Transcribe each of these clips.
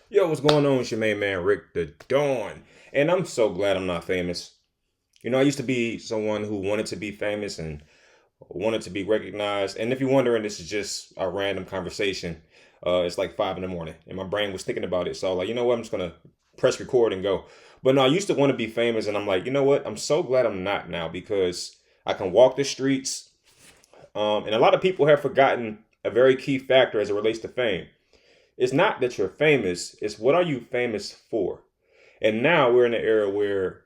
Yo, what's going on? It's your main man, Rick the Dawn. And I'm so glad I'm not famous. I used to be someone who wanted to be famous and wanted to be recognized. And if you're wondering, this is just a random conversation. It's like 5 in the morning, and my brain was thinking about it. So, like, you know what? I'm just going to press record and go. But no, I used to want to be famous, and I'm like, you know what? I'm so glad I'm not now because I can walk the streets. And a lot of people have forgotten a very key factor as it relates to fame. It's not that you're famous, it's what are you famous for? And now we're in an era where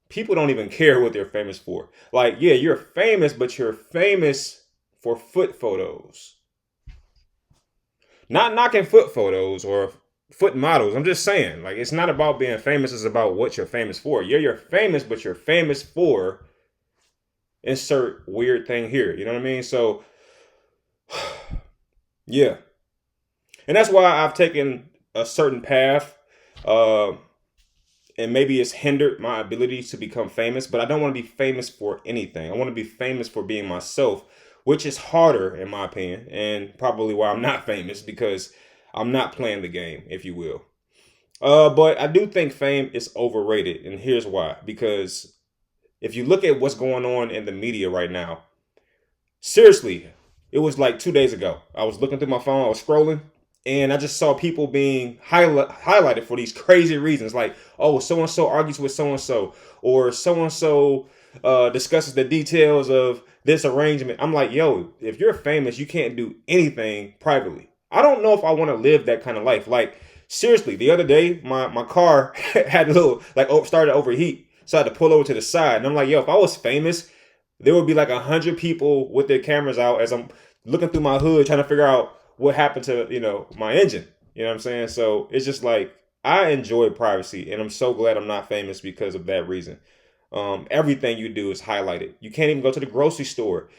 people don't even care what they're famous for. Like, yeah, you're famous, but you're famous for foot photos. Not knocking foot photos or foot models. I'm just saying, like, it's not about being famous, it's about what you're famous for. Yeah, you're famous, but you're famous for insert weird thing here. You know what I mean? So, yeah. And that's why I've taken a certain path. Uh, and maybe it's hindered my ability to become famous, but I don't want to be famous for anything. I want to be famous for being myself, which is harder in my opinion, and probably why I'm not famous because I'm not playing the game, if you will. But I do think fame is overrated, and here's why. Because if you look at what's going on in the media right now, seriously, it was like 2 days ago. I was looking through my phone, I was scrolling, and I just saw people being highlighted for these crazy reasons. Like, oh, so and so argues with so and so, or so and so discusses the details of this arrangement. I'm like, yo, if you're famous, you can't do anything privately. I don't know if I want to live that kind of life. Like, seriously, the other day, my car had a little, like, started to overheat. So I had to pull over to the side. And I'm like, yo, if I was famous, there would be like 100 people with their cameras out as I'm looking through my hood trying to figure out what happened to my engine. You know what I'm saying? So it's just like I enjoy privacy, and I'm so glad I'm not famous because of that reason. Everything you do is highlighted. You can't even go to the grocery store.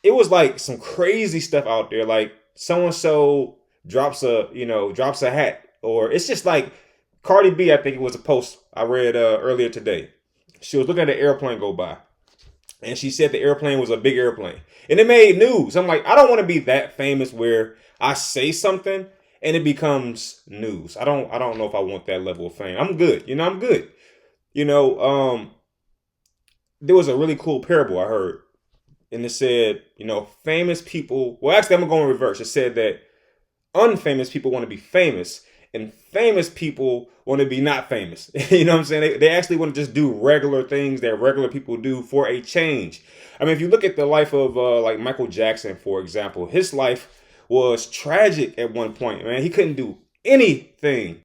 It was like some crazy stuff out there, like so and so drops a hat, or it's just like Cardi B. I think it was a post I read earlier today. She was looking at an airplane go by, and she said the airplane was a big airplane, and it made news. I'm like, I don't want to be that famous where I say something and it becomes news. I don't know if I want that level of fame. I'm good. I'm good. You know, there was a really cool parable I heard, and it said, famous people. Well, actually, I'm gonna go in reverse. It said that unfamous people want to be famous, and famous people want to be not famous. You know what I'm saying? They actually want to just do regular things that regular people do for a change. I mean, if you look at the life of like Michael Jackson, for example, his life was tragic at one point. Man, he couldn't do anything